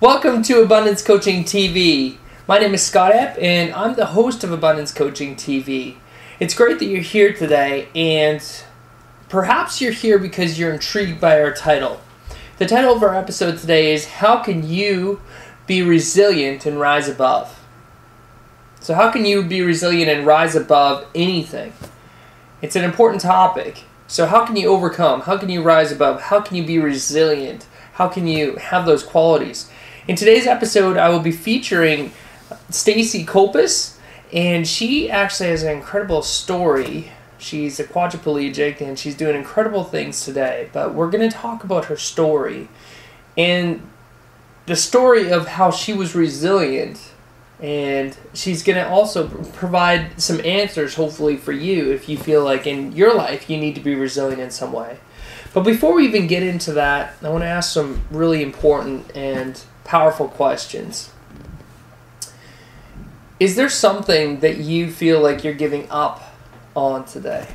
Welcome to Abundance Coaching TV. My name is Scott Epp, and I'm the host of Abundance Coaching TV. It's great that you're here today, and perhaps you're here because you're intrigued by our title. The title of our episode today is How Can You Be Resilient and Rise Above? So how can you be resilient and rise above anything? It's an important topic. So how can you overcome? How can you rise above? How can you be resilient? How can you have those qualities? In today's episode, I will be featuring Stacey Copas, and she actually has an incredible story. She's a quadriplegic, and she's doing incredible things today, but we're going to talk about her story and the story of how she was resilient, and she's going to also provide some answers, hopefully, for you if you feel like in your life you need to be resilient in some way. But before we even get into that, I want to ask some really important and powerful questions. Is there something that you feel like you're giving up on today?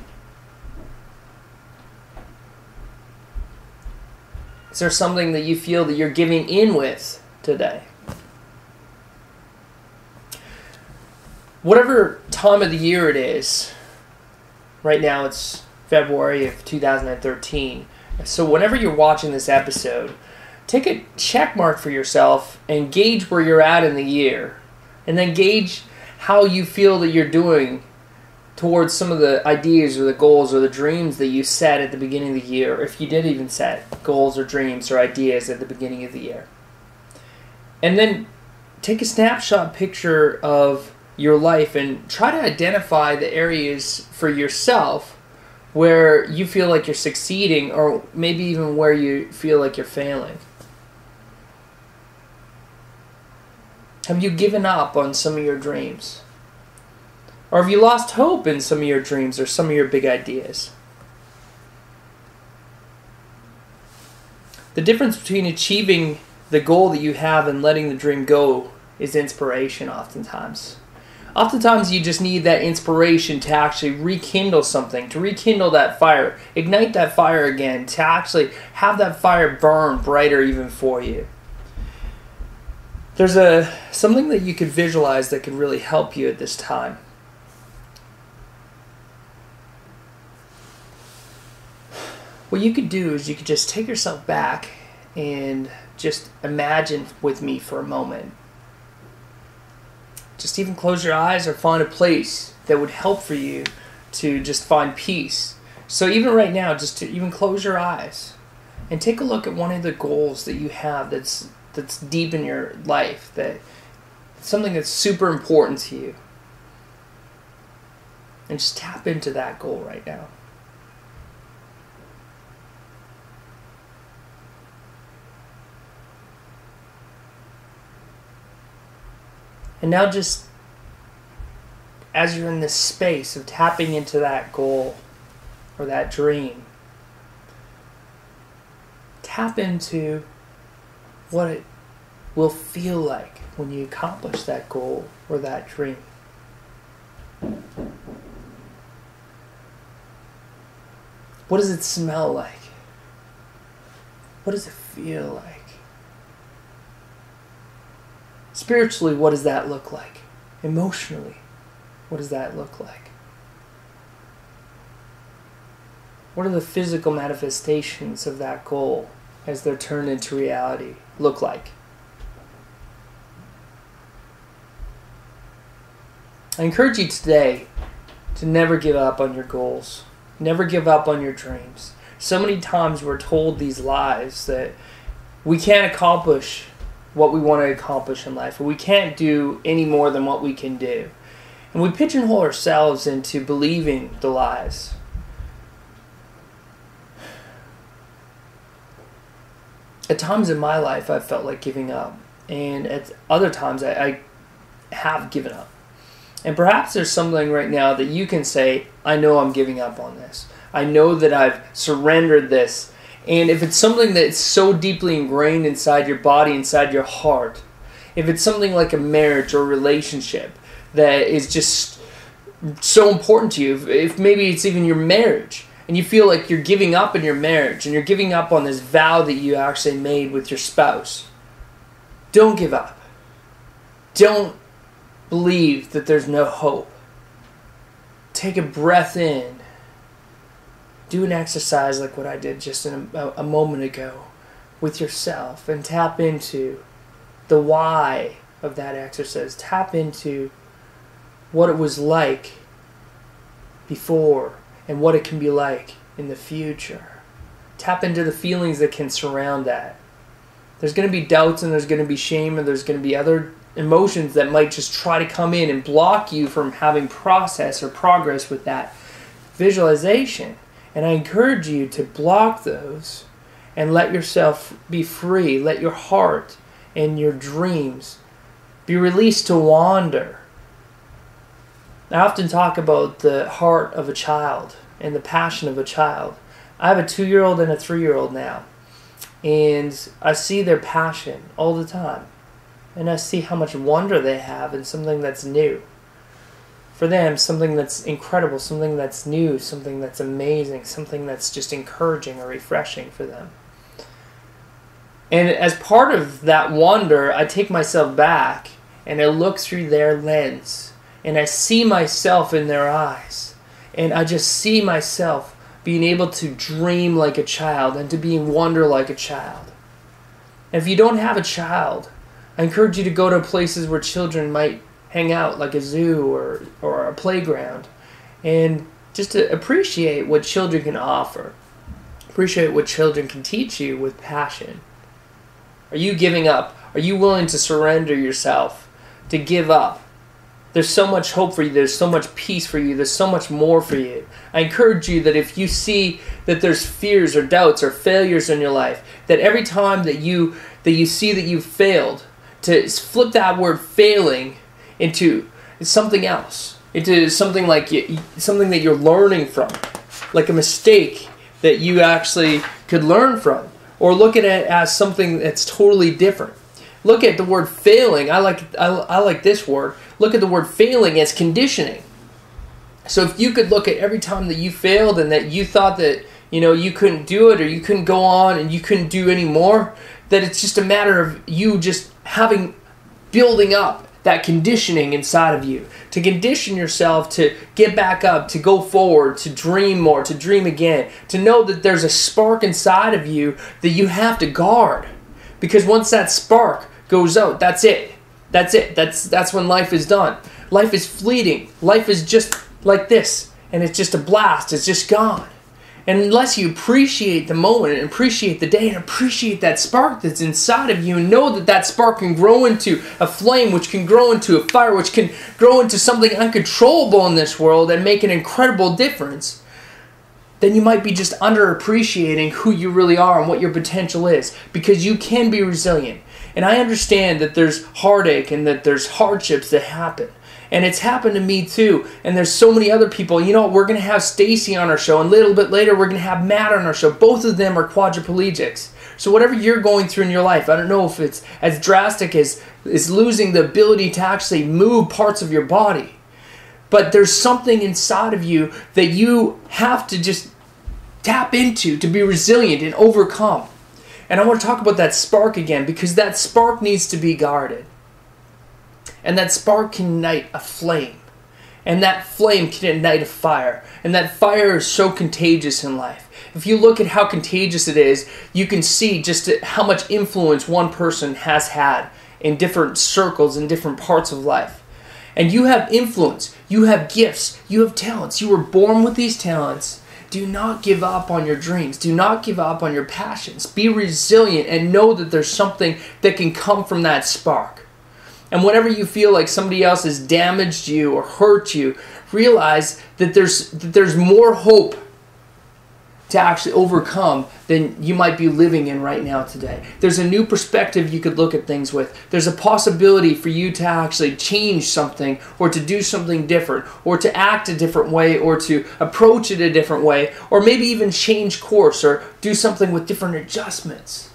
Is there something that you feel that you're giving in with today? Whatever time of the year it is, right now it's February of 2013. So whenever you're watching this episode, take a check mark for yourself and gauge where you're at in the year. And then gauge how you feel that you're doing towards some of the ideas or the goals or the dreams that you set at the beginning of the year, if you did even set goals or dreams or ideas at the beginning of the year. And then take a snapshot picture of your life and try to identify the areas for yourself where you feel like you're succeeding, or maybe even where you feel like you're failing. Have you given up on some of your dreams? Or have you lost hope in some of your dreams or some of your big ideas? The difference between achieving the goal that you have and letting the dream go is inspiration oftentimes. Oftentimes you just need that inspiration to actually rekindle something, to rekindle that fire, ignite that fire again, to actually have that fire burn brighter even for you. There's something that you could visualize that could really help you at this time. What you could do is you could just take yourself back and just imagine with me for a moment. Just even close your eyes or find a place that would help for you to just find peace. So even right now, just to even close your eyes and take a look at one of the goals that you have that's deep in your life, that something that's super important to you. And just tap into that goal right now. And now just as you're in this space of tapping into that goal or that dream, tap into what it will feel like when you accomplish that goal or that dream. What does it smell like? What does it feel like? Spiritually, what does that look like? Emotionally, what does that look like? What are the physical manifestations of that goal as they're turned into reality look like? I encourage you today to never give up on your goals. Never give up on your dreams. So many times we're told these lies that we can't accomplish what we want to accomplish in life, or we can't do any more than what we can do. And we pigeonhole ourselves into believing the lies. At times in my life, I've felt like giving up. And at other times, I have given up. And perhaps there's something right now that you can say, I know I'm giving up on this. I know that I've surrendered this. And if it's something that's so deeply ingrained inside your body, inside your heart, if it's something like a marriage or a relationship that is just so important to you, if maybe it's even your marriage, and you feel like you're giving up in your marriage, and you're giving up on this vow that you actually made with your spouse, Don't give up. Don't believe that there's no hope. Take a breath in. Do an exercise like what I did just a moment ago with yourself and tap into the why of that exercise. Tap into what it was like before and what it can be like in the future. Tap into the feelings that can surround that. There's going to be doubts and there's going to be shame and there's going to be other emotions that might just try to come in and block you from having process or progress with that visualization. And I encourage you to block those and let yourself be free. Let your heart and your dreams be released to wander. I often talk about the heart of a child and the passion of a child. I have a 2-year-old and a 3-year-old now. And I see their passion all the time. And I see how much wonder they have in something that's new. For them, something that's incredible, something that's new, something that's amazing, something that's just encouraging or refreshing for them. And as part of that wonder, I take myself back and I look through their lens. And I see myself in their eyes. And I just see myself being able to dream like a child and to be in wonder like a child. And if you don't have a child, I encourage you to go to places where children might hang out, like a zoo or a playground, and just to appreciate what children can offer. Appreciate what children can teach you with passion. Are you giving up? Are you willing to surrender yourself, to give up? There's so much hope for you. There's so much peace for you. There's so much more for you. I encourage you that if you see that there's fears or doubts or failures in your life, that every time that you see that you've failed, to flip that word failing into something else, into something like something that you're learning from, like a mistake that you actually could learn from, or look at it as something that's totally different. Look at the word failing. I like this word. Look at the word failing as conditioning. So if you could look at every time that you failed and that you thought that you couldn't do it or you couldn't go on and you couldn't do any more, that it's just a matter of you just building up that conditioning inside of you, to condition yourself to get back up, to go forward, to dream more, to dream again, to know that there's a spark inside of you that you have to guard. Because once that spark goes out, that's it. That's it. That's when life is done. Life is fleeting. Life is just like this. And it's just a blast. It's just gone. And unless you appreciate the moment and appreciate the day and appreciate that spark that's inside of you and know that that spark can grow into a flame, which can grow into a fire, which can grow into something uncontrollable in this world and make an incredible difference, then you might be just underappreciating who you really are and what your potential is, because you can be resilient. And I understand that there's heartache and that there's hardships that happen. And it's happened to me too. And there's so many other people. You know, we're going to have Stacey on our show, and a little bit later we're going to have Matt on our show. Both of them are quadriplegics. So whatever you're going through in your life, I don't know if it's as drastic as losing the ability to actually move parts of your body. But there's something inside of you that you have to just tap into to be resilient and overcome. And I want to talk about that spark again, because that spark needs to be guarded. And that spark can ignite a flame. And that flame can ignite a fire. And that fire is so contagious in life. If you look at how contagious it is, you can see just how much influence one person has had in different circles in different parts of life. And you have influence, you have gifts, you have talents. You were born with these talents. Do not give up on your dreams. Do not give up on your passions. Be resilient and know that there's something that can come from that spark. And whenever you feel like somebody else has damaged you or hurt you, realize that there's more hope to actually overcome than you might be living in right now today. There's a new perspective you could look at things with. There's a possibility for you to actually change something, or to do something different, or to act a different way, or to approach it a different way, or maybe even change course or do something with different adjustments.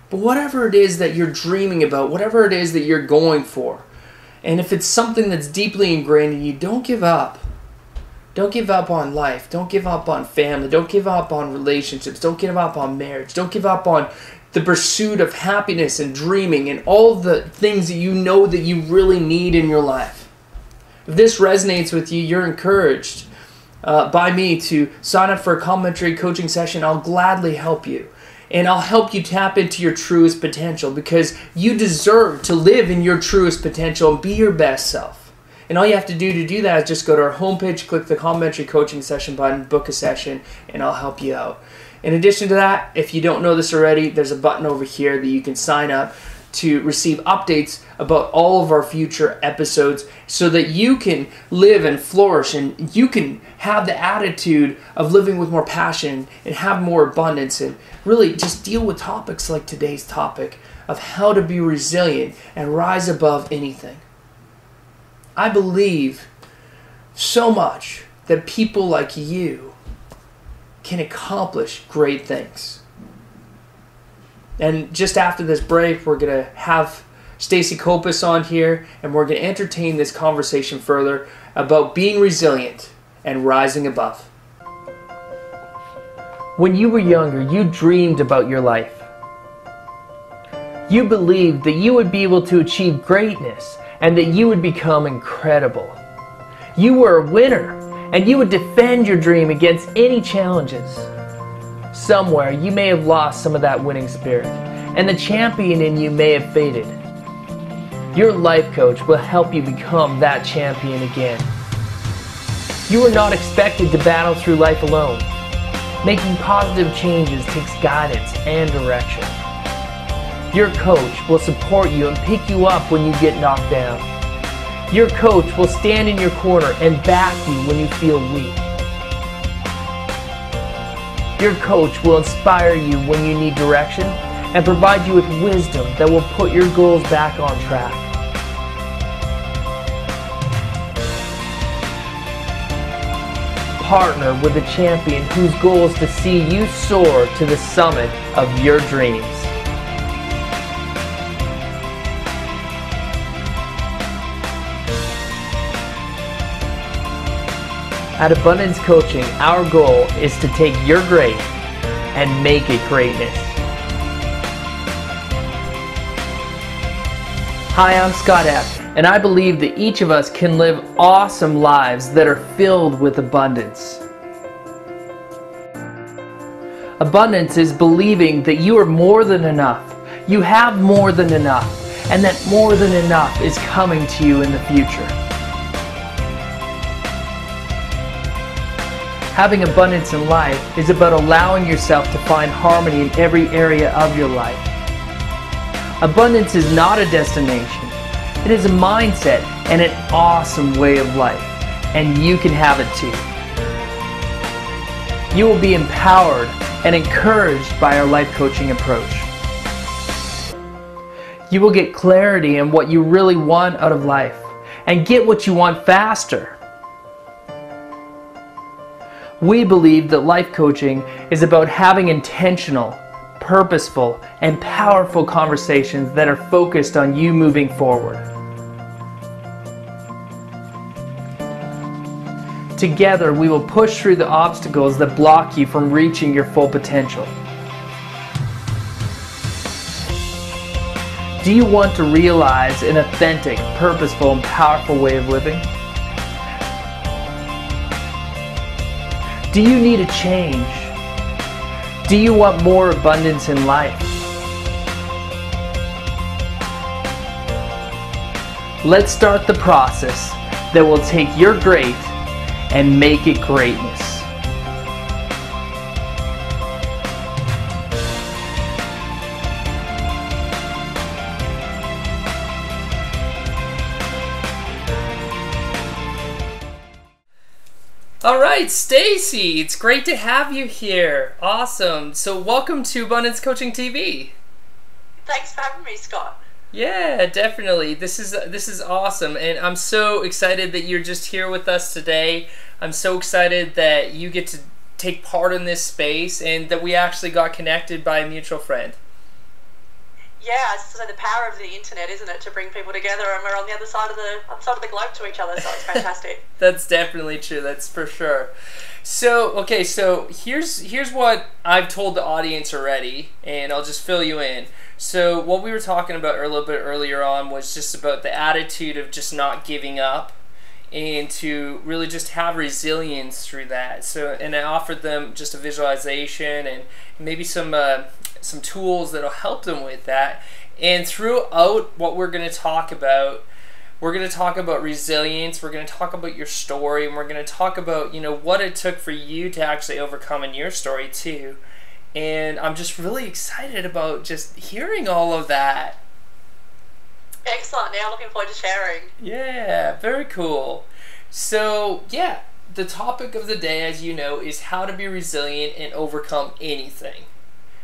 But whatever it is that you're dreaming about, whatever it is that you're going for, and if it's something that's deeply ingrained in you, don't give up. Don't give up on life. Don't give up on family. Don't give up on relationships. Don't give up on marriage. Don't give up on the pursuit of happiness and dreaming and all the things that you know that you really need in your life. If this resonates with you, you're encouraged by me to sign up for a complimentary coaching session. I'll gladly help you. And I'll help you tap into your truest potential, because you deserve to live in your truest potential and be your best self. And all you have to do that is just go to our homepage, click the complimentary coaching session button, book a session, and I'll help you out. In addition to that, if you don't know this already, there's a button over here that you can sign up to receive updates about all of our future episodes, so that you can live and flourish and you can have the attitude of living with more passion and have more abundance, and really just deal with topics like today's topic of how to be resilient and rise above anything. I believe so much that people like you can accomplish great things. And just after this break, we're going to have Stacey Copas on here, and we're going to entertain this conversation further about being resilient and rising above. When you were younger, you dreamed about your life. You believed that you would be able to achieve greatness and that you would become incredible. You were a winner, and you would defend your dream against any challenges. Somewhere you may have lost some of that winning spirit, and the champion in you may have faded. Your life coach will help you become that champion again. You are not expected to battle through life alone. Making positive changes takes guidance and direction. Your coach will support you and pick you up when you get knocked down. Your coach will stand in your corner and back you when you feel weak. Your coach will inspire you when you need direction and provide you with wisdom that will put your goals back on track. Partner with a champion whose goal is to see you soar to the summit of your dreams. At Abundance Coaching, our goal is to take your great and make it greatness. Hi, I'm Scott Epp, and I believe that each of us can live awesome lives that are filled with abundance. Abundance is believing that you are more than enough, you have more than enough, and that more than enough is coming to you in the future. Having abundance in life is about allowing yourself to find harmony in every area of your life. Abundance is not a destination. It is a mindset and an awesome way of life, and you can have it too. You will be empowered and encouraged by our life coaching approach. You will get clarity in what you really want out of life and get what you want faster. We believe that life coaching is about having intentional, purposeful, and powerful conversations that are focused on you moving forward. Together, we will push through the obstacles that block you from reaching your full potential. Do you want to realize an authentic, purposeful, and powerful way of living? Do you need a change? Do you want more abundance in life? Let's start the process that will take your great and make it greatness. All right, Stacey, it's great to have you here. Awesome. So welcome to Abundance Coaching TV. Thanks for having me, Scott. Yeah, definitely. This is awesome, and I'm so excited that you're just here with us today. I'm so excited that you get to take part in this space and that we actually got connected by a mutual friend. yeah, so the power of the internet, isn't it, to bring people together, and we're on the other side of the globe to each other, so it's fantastic. That's definitely true. That's for sure. So, okay, so here's what I've told the audience already, and I'll just fill you in. So what we were talking about a little bit earlier on was just about the attitude of just not giving up and to really just have resilience through that. So, and I offered them just a visualization and maybe some tools that'll help them with that. And throughout what we're going to talk about, we're going to talk about resilience, we're going to talk about your story, and we're going to talk about, you know, what it took for you to actually overcome in your story too. And I'm just really excited about just hearing all of that. Excellent. Now looking forward to sharing. Yeah, very cool. So, yeah, the topic of the day, as you know, is how to be resilient and overcome anything.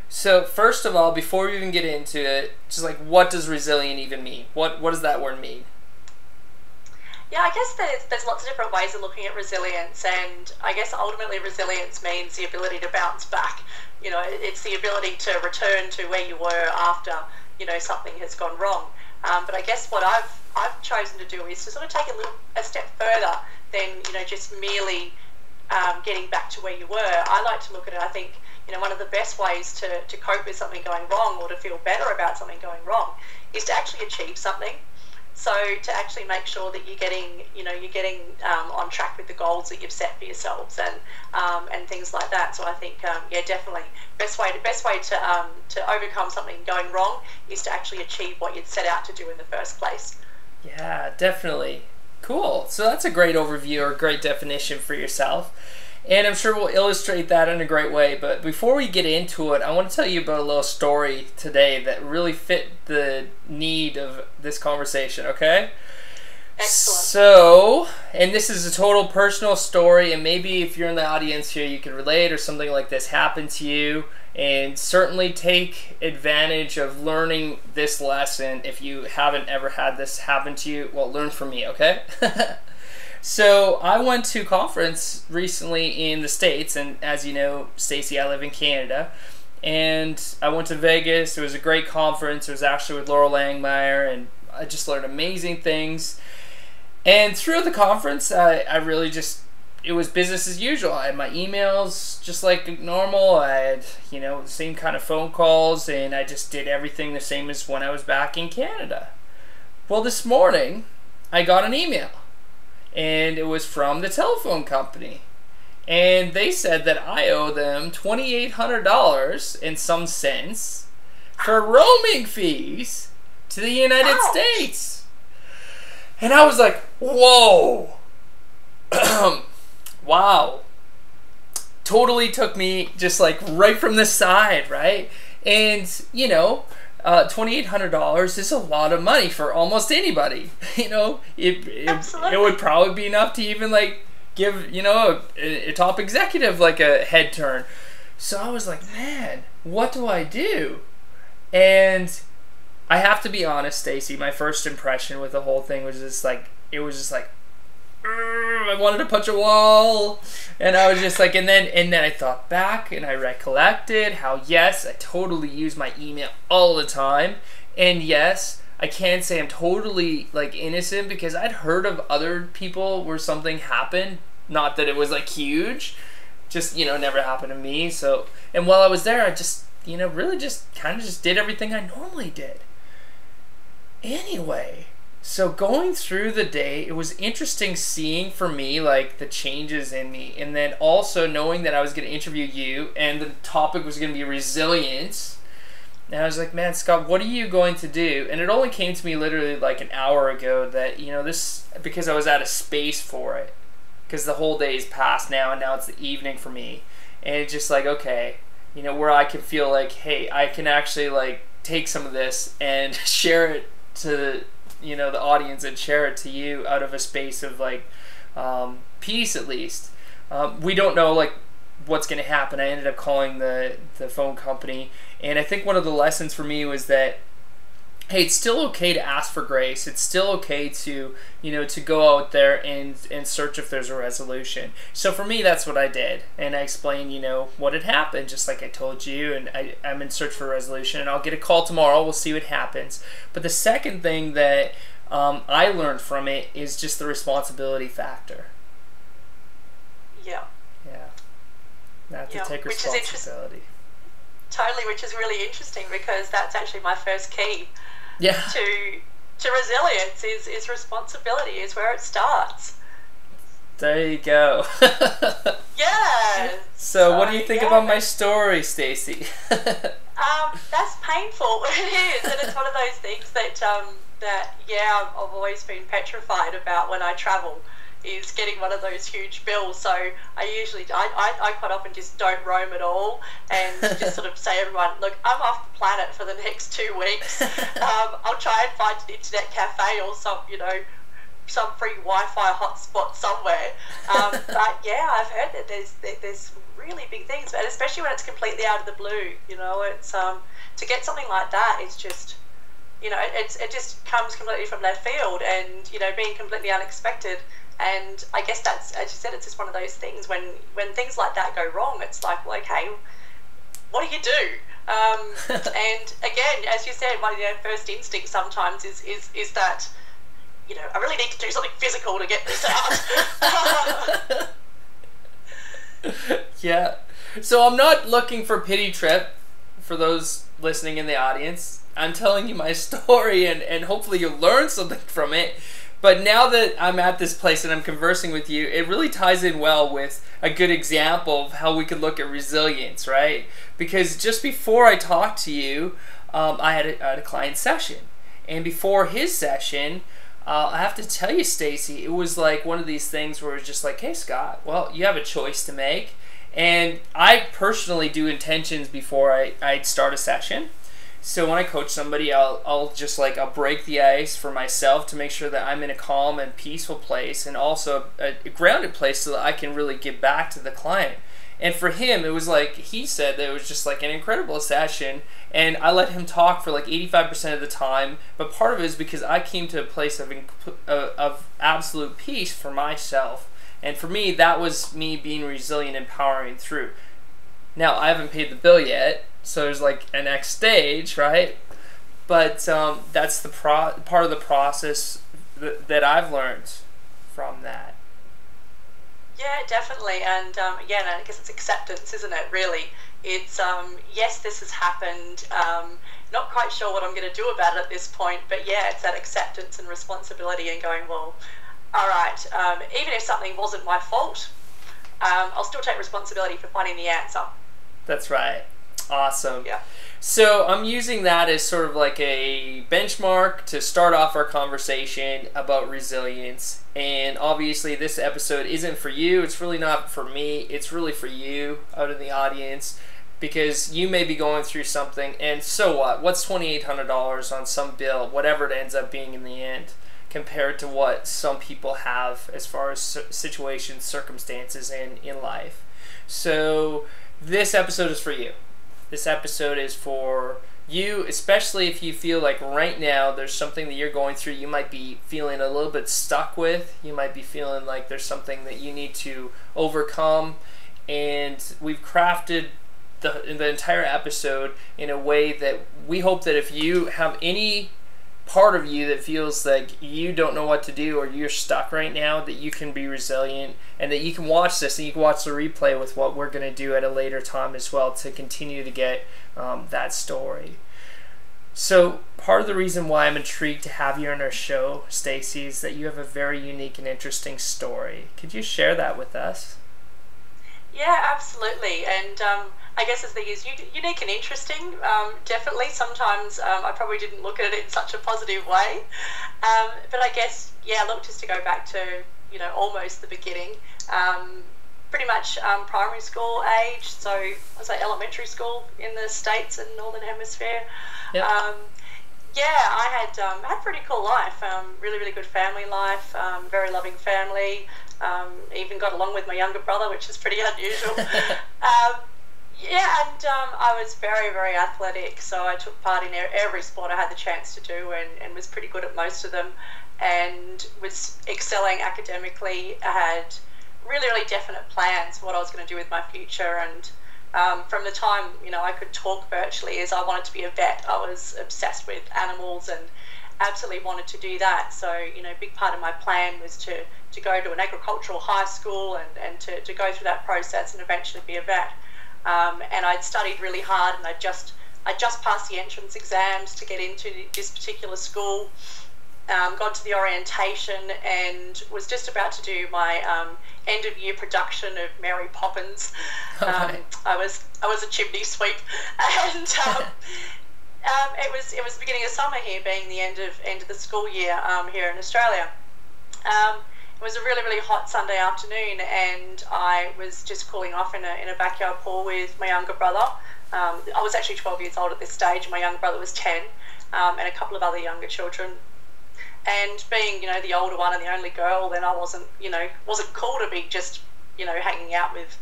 So, first of all, before we even get into it, just like, what does resilient even mean? What does that word mean? Yeah, I guess there's lots of different ways of looking at resilience, and I guess ultimately resilience means the ability to bounce back. You know, it's the ability to return to where you were after, you know, something has gone wrong. But I guess what I've chosen to do is to sort of take a step further than, you know, just merely getting back to where you were. I like to look at it, I think, you know, one of the best ways to cope with something going wrong or to feel better about something going wrong is to actually achieve something. So to actually make sure that you're getting on track with the goals that you've set for yourselves and things like that. So I think yeah, definitely best way to overcome something going wrong is to actually achieve what you'd set out to do in the first place. Yeah, definitely. Cool. So that's a great overview or a great definition for yourself. And I'm sure we'll illustrate that in a great way. But before we get into it, I want to tell you about a little story today that really fit the need of this conversation, okay? Excellent. So, and this is a total personal story, and maybe if you're in the audience here, you can relate or something like this happened to you. And certainly take advantage of learning this lesson if you haven't ever had this happen to you. Well, learn from me, okay? So I went to a conference recently in the States, and as you know, Stacey, I live in Canada, and I went to Vegas. It was a great conference. It was actually with Laurel Langmeyer, and I just learned amazing things. And throughout the conference, I really just, it was business as usual. I had my emails just like normal. I had, you know, the same kind of phone calls, and I just did everything the same as when I was back in Canada. Well, this morning, I got an email. And it was from the telephone company. And they said that I owe them $2,800 and some cents for roaming fees to the United States. And I was like, whoa. Wow. Totally took me just like right from the side, right? And, you know, $2,800 is a lot of money for almost anybody. You know, it would probably be enough to even like give, you know, a top executive like a head turn. So I was like, man, what do I do? And I have to be honest, Stacey, my first impression with the whole thing was just like, it was just like, I wanted to punch a wall. And I was just like, and then I thought back and I recollected how, yes, I totally use my email all the time. And yes, I can't say I'm totally like innocent, because I'd heard of other people where something happened. Not that it was like huge, just, you know, never happened to me. So, and while I was there, I just, you know, really just kind of just did everything I normally did. Anyway, so going through the day, it was interesting seeing for me like the changes in me, and then also knowing that I was going to interview you and the topic was going to be resilience. And I was like, man, Scott, what are you going to do? And it only came to me literally like an hour ago that, you know, this, because I was out of space for it, because the whole day is past now, and now it's the evening for me. And it's just like, okay, you know, where I can feel like, hey, I can actually like take some of this and share it to, you know, the audience, and share it to you out of a space of like peace, at least. We don't know like what's going to happen. I ended up calling the phone company, and I think one of the lessons for me was that hey, it's still okay to ask for grace. It's still okay to, to go out there and search if there's a resolution. So for me, that's what I did. And I explained, what had happened, just like I told you. And I'm in search for a resolution. And I'll get a call tomorrow. We'll see what happens. But the second thing that I learned from it is just the responsibility factor. Yeah. Yeah. Not to take responsibility. Totally, which is really interesting because that's actually my first key. Yeah. To resilience is responsibility is where it starts. There you go. Yeah. So what do you think about my story, Stacey? That's painful. It is, and it's one of those things that I've always been petrified about when I travel, is getting one of those huge bills. So I quite often just don't roam at all and just sort of say to everyone, look, I'm off the planet for the next 2 weeks. I'll try and find an internet cafe or some free Wi-Fi hotspot somewhere. But yeah, I've heard that there's really big things, and especially when it's completely out of the blue. It's to get something like that is just, it just comes completely from left field, and being completely unexpected. And I guess that's, as you said, it's just one of those things when things like that go wrong, it's like, well, okay, what do you do? And again, as you said, my first instinct sometimes is that, I really need to do something physical to get this out. Yeah. So I'm not looking for pity trip for those listening in the audience. I'm telling you my story, and hopefully you'll learn something from it. But now that I'm at this place and I'm conversing with you, it really ties in well with a good example of how we could look at resilience, right? Because just before I talked to you, I had a client session. And before his session, I have to tell you, Stacey, it was like one of these things where it's just like, hey, Scott, well, you have a choice to make. And I personally do intentions before I start a session. So when I coach somebody, I'll break the ice for myself to make sure that I'm in a calm and peaceful place, and also a grounded place so that I can really give back to the client. And for him, it was like, he said that it was just like an incredible session, and I let him talk for like 85% of the time, but part of it is because I came to a place of absolute peace for myself. And for me, that was me being resilient and powering through. Now, I haven't paid the bill yet, so there's like a next stage, right? But that's the part of the process that I've learned from that. Yeah, definitely. And again, I guess it's acceptance, isn't it, really? It's, yes, this has happened. Not quite sure what I'm going to do about it at this point, but yeah, it's that acceptance and responsibility and going, well, all right, even if something wasn't my fault, I'll still take responsibility for finding the answer. That's right. Awesome. Yeah. So I'm using that as sort of like a benchmark to start off our conversation about resilience. And obviously this episode isn't for you. It's really not for me. It's really for you out in the audience, because you may be going through something, and so what? What's $2,800 on some bill, whatever it ends up being in the end, compared to what some people have as far as situations, circumstances in life. So this episode is for you. This episode is for you, especially if you feel like right now there's something that you're going through. You might be feeling a little bit stuck with. You might be feeling like there's something that you need to overcome. And we've crafted the entire episode in a way that we hope that if you have any part of you that feels like you don't know what to do, or you're stuck right now, that you can be resilient, and that you can watch this and you can watch the replay with what we're going to do at a later time as well to continue to get that story. So part of the reason why I'm intrigued to have you on our show, Stacey, is that you have a very unique and interesting story. Could you share that with us? Yeah, absolutely. And I guess as the years, unique and interesting, definitely. Sometimes I probably didn't look at it in such a positive way. But I guess, yeah, look, just to go back to, almost the beginning, pretty much primary school age, so I'd say elementary school in the States and Northern Hemisphere. Yep. Yeah, I had a pretty cool life, really, really good family life, very loving family, even got along with my younger brother, which is pretty unusual. Yeah, and I was very, very athletic, so I took part in every sport I had the chance to do, and was pretty good at most of them, and was excelling academically. I had really, really definite plans for what I was going to do with my future, and from the time, I could talk virtually, as I wanted to be a vet. I was obsessed with animals and absolutely wanted to do that. So, a big part of my plan was to go to an agricultural high school and to go through that process and eventually be a vet. And I'd studied really hard, and I just passed the entrance exams to get into this particular school. Got to the orientation and was just about to do my end of year production of Mary Poppins. Okay. I was a chimney sweep, and it was the beginning of summer here, being the end of the school year here in Australia. It was a really, really hot Sunday afternoon, and I was just cooling off in a backyard pool with my younger brother. I was actually 12 years old at this stage. My younger brother was 10, and a couple of other younger children. And being, the older one and the only girl, then I wasn't cool to be just, hanging out with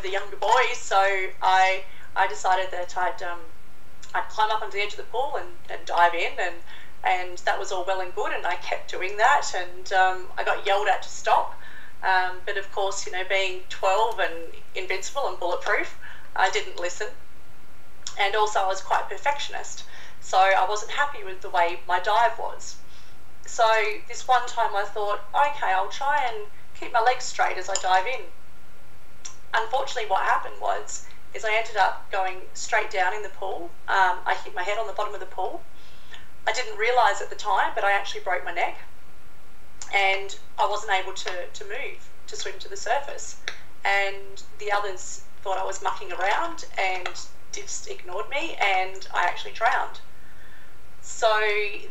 the younger boys. So I decided that I'd climb up onto the edge of the pool and dive in, and that was all well and good, and I kept doing that, and I got yelled at to stop. But of course, being 12 and invincible and bulletproof, I didn't listen. And also I was quite perfectionist, so I wasn't happy with the way my dive was. So this one time I thought, okay, I'll try and keep my legs straight as I dive in. Unfortunately, what happened is I ended up going straight down in the pool. I hit my head on the bottom of the pool. I didn't realise at the time, but I actually broke my neck, and I wasn't able to move, to swim to the surface. And the others thought I was mucking around and just ignored me, and I actually drowned. So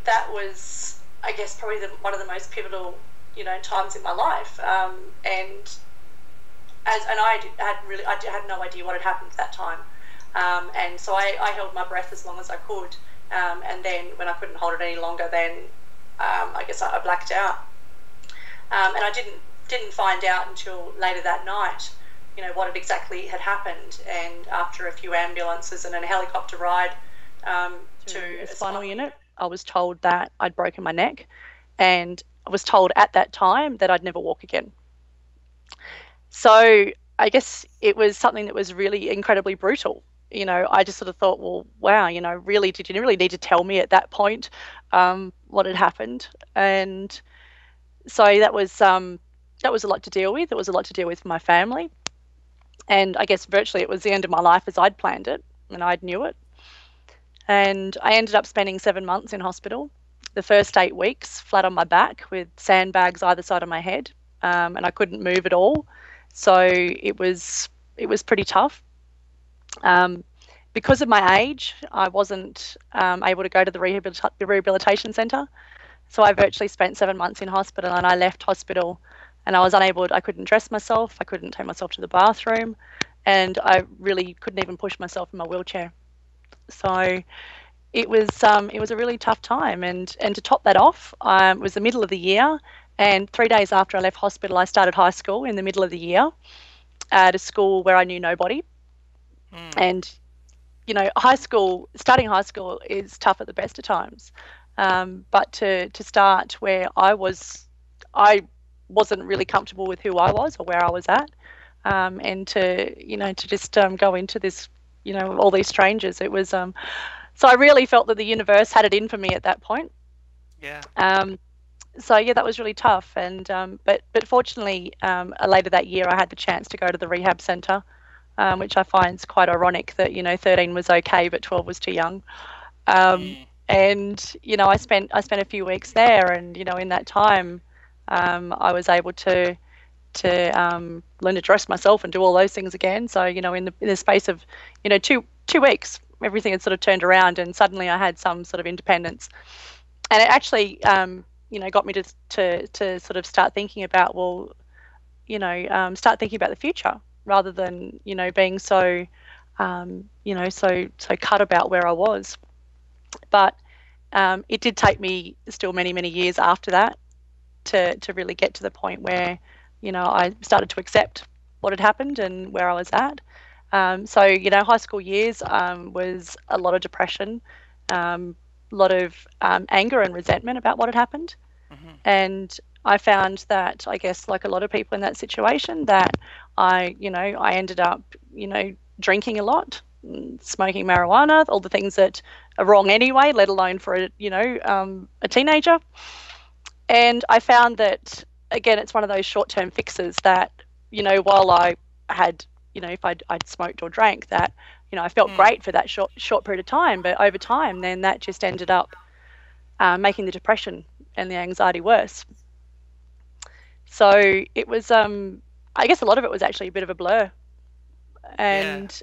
that was, I guess, probably one of the most pivotal, times in my life. And I had no idea what had happened at that time. And so I held my breath as long as I could. And then when I couldn't hold it any longer, then I guess I blacked out. And I didn't find out until later that night, what exactly had happened. And after a few ambulances and a helicopter ride to a spinal unit, I was told that I'd broken my neck, and I was told at that time that I'd never walk again. So I guess it was something that was really incredibly brutal. I just sort of thought, well, wow, really, did you really need to tell me at that point what had happened? And so that was a lot to deal with. It was a lot to deal with for my family. And I guess virtually it was the end of my life as I'd planned it, and I knew it. And I ended up spending 7 months in hospital. The first 8 weeks flat on my back with sandbags either side of my head, and I couldn't move at all. So it was pretty tough. Because of my age, I wasn't able to go to the rehabilitation centre. So I virtually spent 7 months in hospital, and I left hospital and I couldn't dress myself. I couldn't take myself to the bathroom, and I really couldn't even push myself in my wheelchair. So it was a really tough time. And to top that off, it was the middle of the year, and 3 days after I left hospital, I started high school in the middle of the year at a school where I knew nobody. And starting high school is tough at the best of times, but to start where I wasn't really comfortable with who I was or where I was at, and to just go into this, all these strangers. It was so I really felt that the universe had it in for me at that point. Yeah. So yeah, that was really tough. And but fortunately, later that year, I had the chance to go to the rehab centre. Which I find is quite ironic that 13 was okay, but 12 was too young. And I spent a few weeks there, and in that time, I was able to learn to dress myself and do all those things again. So in the space of 2 weeks, everything had sort of turned around, and suddenly I had some sort of independence. And it actually got me to sort of start thinking about start thinking about the future, rather than being so so cut about where I was. But it did take me still many years after that to really get to the point where I started to accept what had happened and where I was at. So, you know, high school years was a lot of depression, a lot of anger and resentment about what had happened. And I found that, I guess, like a lot of people in that situation, that I ended up, drinking a lot, smoking marijuana, all the things that are wrong anyway, let alone for a teenager. And I found that, again, it's one of those short-term fixes that, while I had, if I'd smoked or drank, that, I felt great for that short period of time. But over time, then that just ended up making the depression and the anxiety worse. So it was, I guess a lot of it was actually a bit of a blur. And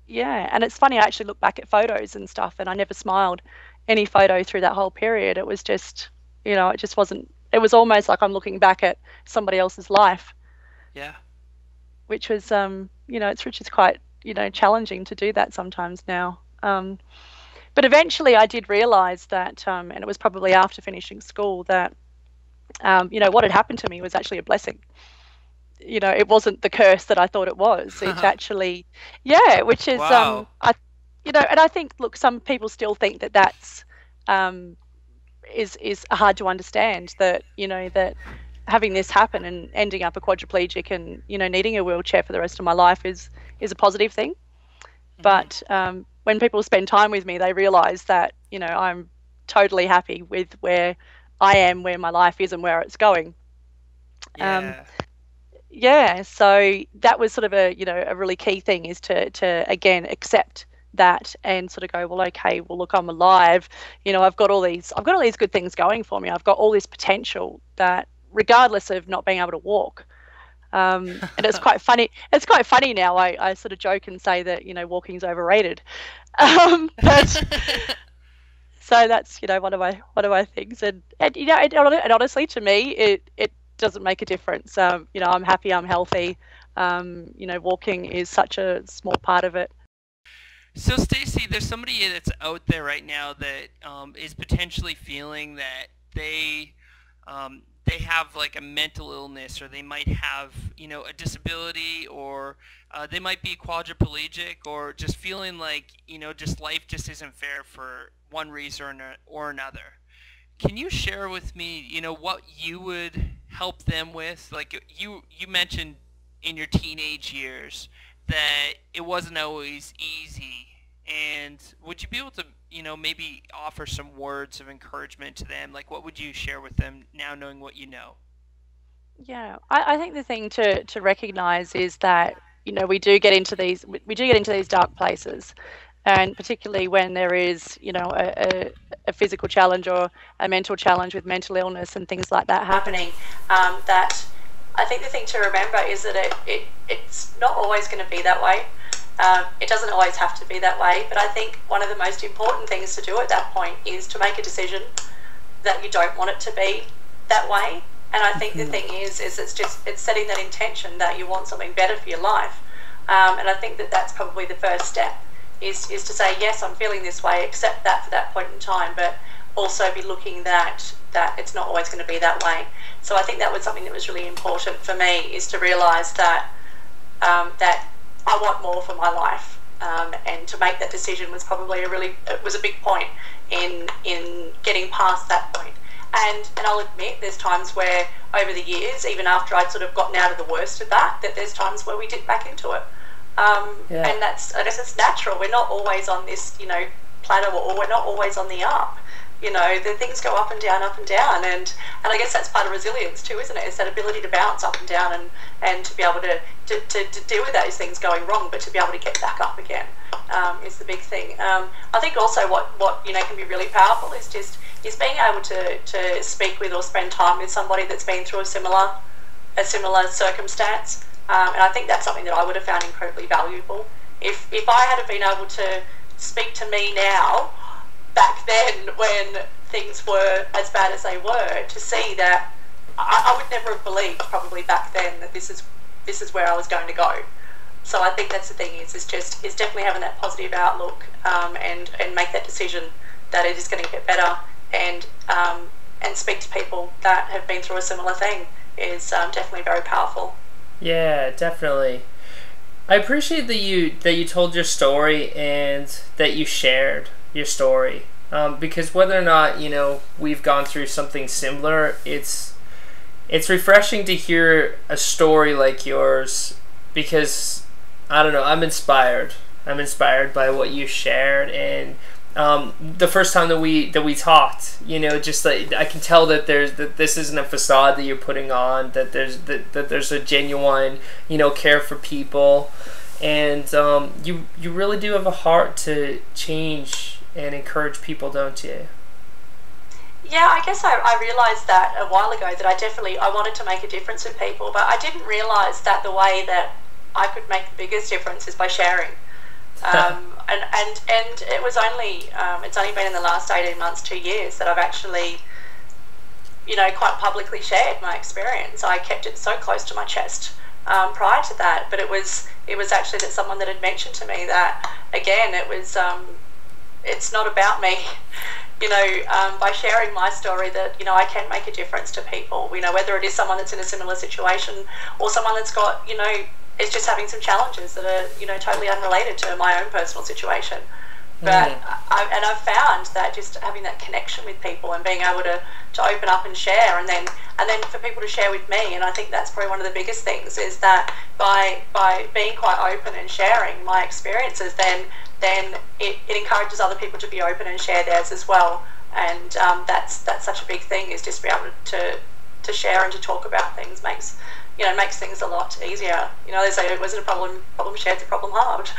and it's funny, I actually look back at photos and stuff, and I never smiled any photo through that whole period. It was just, it just wasn't, it was almost like I'm looking back at somebody else's life. Yeah. Which was, which is quite, challenging to do that sometimes now. But eventually I did realize that, and it was probably after finishing school, that, what had happened to me was actually a blessing. It wasn't the curse that I thought it was. It actually, which is, wow. and I think, look, some people still think that that's, is hard to understand, that, that having this happen and ending up a quadriplegic and, needing a wheelchair for the rest of my life is a positive thing. But when people spend time with me, they realize that, I'm totally happy with where I am, where my life is and where it's going. So that was sort of a really key thing, is to again accept that and sort of go, well, okay, well, look, I'm alive. I've got all these good things going for me. I've got all this potential, that regardless of not being able to walk. And it's quite funny. It's quite funny now. I sort of joke and say that, walking's overrated. But so that's, one of my things. And honestly, to me, it doesn't make a difference. I'm happy, I'm healthy. Walking is such a small part of it. So, Stacey, there's somebody that's out there right now that is potentially feeling that they have like a mental illness, or they might have, a disability, or they might be quadriplegic, or just feeling like, just life just isn't fair for one reason or another. Can you share with me, what you would help them with? Like you mentioned in your teenage years that it wasn't always easy. And would you be able to, maybe offer some words of encouragement to them? Like, what would you share with them now, knowing what you know? Yeah, I think the thing to recognize is that, we do get into these dark places, and particularly when there is, a physical challenge or a mental challenge with mental illness and things like that happening. That I think the thing to remember is that it's not always going to be that way. It doesn't always have to be that way, but I think one of the most important things to do at that point is to make a decision that you don't want it to be that way. And I think the thing is it's setting that intention that you want something better for your life. And I think that's probably the first step, is to say, yes, I'm feeling this way, accept that for that point in time, but also be looking that it's not always going to be that way. So I think that was something that was really important for me, is to realise that that I want more for my life, and to make that decision was probably it was a big point in getting past that point. And I'll admit, there's times where over the years, even after I'd sort of gotten out of the worst of that there's times where we dip back into it. And I guess it's natural. We're not always on this, plateau, or we're not always on the up. The things go up and down, and I guess that's part of resilience too, isn't it? It's that ability to bounce up and down, and to be able to deal with those things going wrong, but to be able to get back up again is the big thing. I think also what can be really powerful is being able to speak with or spend time with somebody that's been through a similar circumstance. And I think that's something that I would have found incredibly valuable. If I had been able to speak to me now, back then when things were as bad as they were, to see that I would never have believed probably back then that this is where I was going to go. So I think that's the thing, is definitely having that positive outlook, and make that decision that it is going to get better, and speak to people that have been through a similar thing is definitely very powerful. Yeah, definitely. I appreciate that you told your story and that you shared your story, because whether or not we've gone through something similar, it's refreshing to hear a story like yours, because I don't know, I'm inspired by what you shared. And the first time that we talked, just like I can tell that this isn't a facade that you're putting on, that there's a genuine care for people, and you really do have a heart to change and encourage people, don't you? Yeah, I guess I realised that a while ago, that I wanted to make a difference with people, but I didn't realise that the way that I could make the biggest difference is by sharing. And it was only it's only been in the last 18 months, 2 years, that I've actually quite publicly shared my experience. I kept it so close to my chest prior to that, but it was actually that someone that had mentioned to me that, again, it's not about me. By sharing my story, that I can make a difference to people, whether it is someone that's in a similar situation or someone that's got is just having some challenges that are totally unrelated to my own personal situation. But I've found that just having that connection with people and being able to open up and share, and then for people to share with me, and I think that's probably one of the biggest things, is that by being quite open and sharing my experiences, then it encourages other people to be open and share theirs as well. And that's such a big thing, is just be able to share and to talk about things makes things a lot easier. They say it wasn't a problem shared, the problem halved.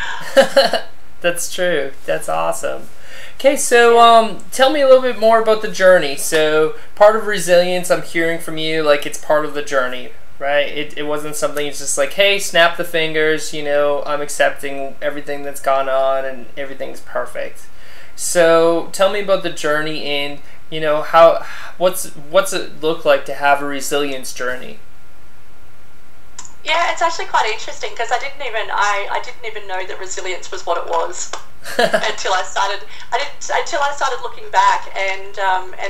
That's true. That's awesome. Okay, so tell me a little bit more about the journey. So part of resilience, I'm hearing from you, like it's part of the journey, right? It wasn't something it's just like, hey, snap the fingers, I'm accepting everything that's gone on and everything's perfect. So tell me about the journey, and what's it look like to have a resilience journey? Yeah, it's actually quite interesting, because I didn't even know that resilience was what it was until I started looking back and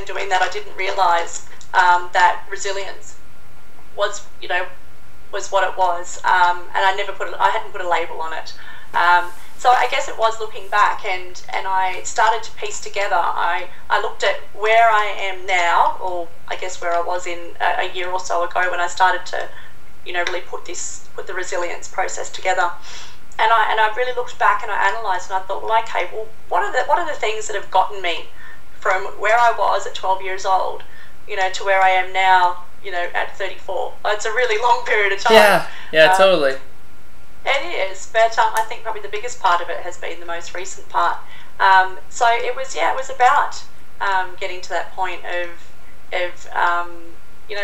doing that. I didn't realise that resilience was what it was, and I hadn't put a label on it. So I guess it was looking back, and I started to piece together. I looked at where I am now, or I guess where I was in a year or so ago, when I started to really put the resilience process together. And I really looked back and I analysed, and I thought, well, okay, well, what are the things that have gotten me from where I was at 12 years old, to where I am now, at 34. It's a really long period of time. Yeah, totally. It is, but I think probably the biggest part of it has been the most recent part. So it was about getting to that point of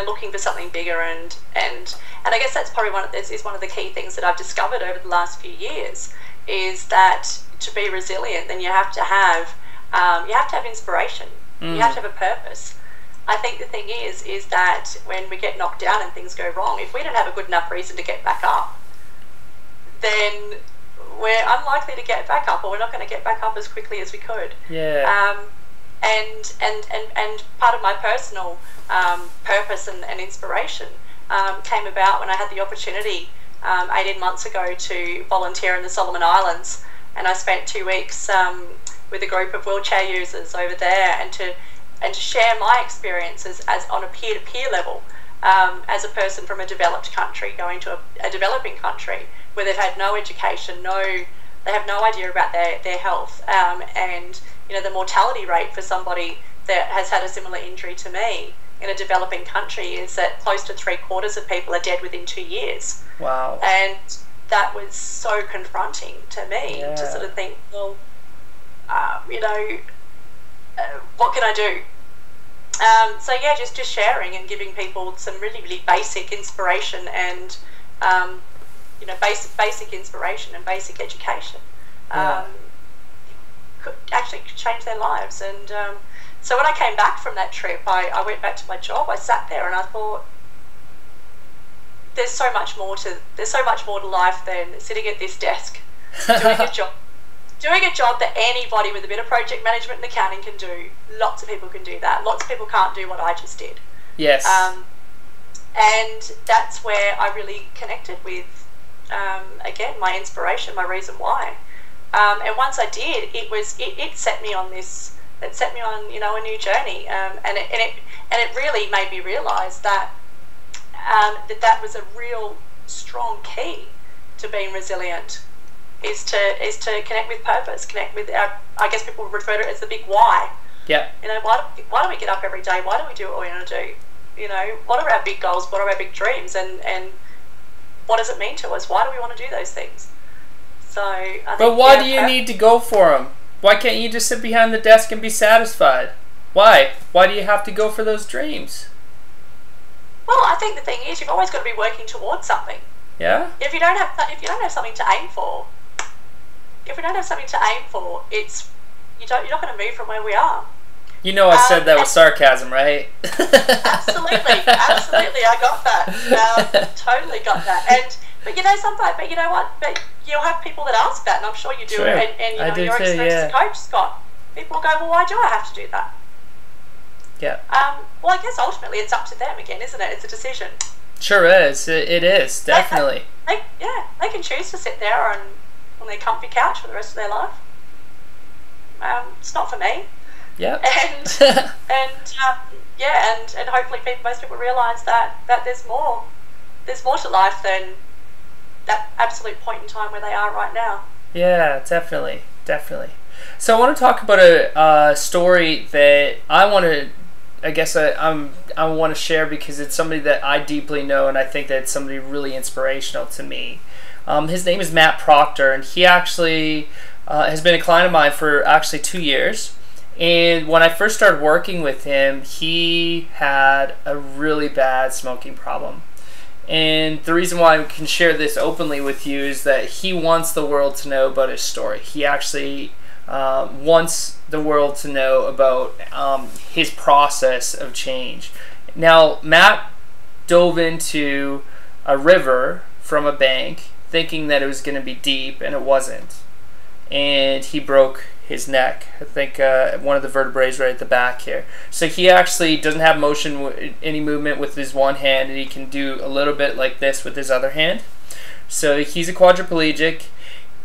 looking for something bigger, and I guess that's probably one of the key things that I've discovered over the last few years, is that to be resilient, then you have to have inspiration. You have to have a purpose. I think the thing is that when we get knocked down and things go wrong, if we don't have a good enough reason to get back up, then we're unlikely to get back up, or we're not going to get back up as quickly as we could. Yeah. And part of my personal purpose and inspiration came about when I had the opportunity 18 months ago to volunteer in the Solomon Islands, and I spent 2 weeks with a group of wheelchair users over there, and to share my experiences as on a peer-to-peer level, as a person from a developed country going to a developing country where they've had no education, they have no idea about their health, and the mortality rate for somebody that has had a similar injury to me in a developing country is that close to 3/4 of people are dead within 2 years. Wow. And that was so confronting to me, to sort of think, well, what can I do? So yeah, just sharing and giving people some really, really basic inspiration and basic inspiration and basic education could actually change their lives. And so when I came back from that trip, I went back to my job. I sat there and I thought, there's so much more to life than sitting at this desk doing a job that anybody with a bit of project management and accounting can do. Lots of people can do that. Lots of people can't do what I just did. Yes. And that's where I really connected with again, my inspiration, my reason why. And once I did, it set me on this. It set me on, you know, a new journey, and it really made me realise that that was a real strong key to being resilient. Is to connect with purpose, connect with our, I guess people refer to it as the big why. Yeah. You know, why do we get up every day? Why do we do what we want to do? You know, what are our big goals? What are our big dreams? And what does it mean to us? Why do we want to do those things? So, I think, but why do you need to go for them? Why can't you just sit behind the desk and be satisfied? Why? Why do you have to go for those dreams? Well, I think the thing is, you've always got to be working towards something. Yeah. If you don't have something to aim for, it's you're not going to move from where we are. You know, I said that with sarcasm, right? Absolutely, I got that. Totally got that. But you know what? But you'll have people that ask that, and I'm sure you do. Sure. And you know, your experience as a coach, Scott. People will go, well, why do I have to do that? Yeah. Well, I guess ultimately it's up to them again, isn't it? It's a decision. Sure is. It is, definitely. They can choose to sit there on their comfy couch for the rest of their life. It's not for me. Yeah. And hopefully most people realise that there's more to life than that absolute point in time where they are right now. Yeah, definitely. So I want to talk about a story that I want to, I want to share because it's somebody that I deeply know, and I think that it's somebody really inspirational to me. His name is Matt Proctor, and he actually has been a client of mine for actually 2 years. And when I first started working with him, he had a really bad smoking problem. And the reason why I can share this openly with you is that he wants the world to know about his story. He actually wants the world to know about his process of change. Now, Matt dove into a river from a bank thinking that it was going to be deep, and it wasn't. And he broke his neck. I think one of the vertebrae right at the back here. So he actually doesn't have any movement with his one hand, and he can do a little bit like this with his other hand. So he's a quadriplegic,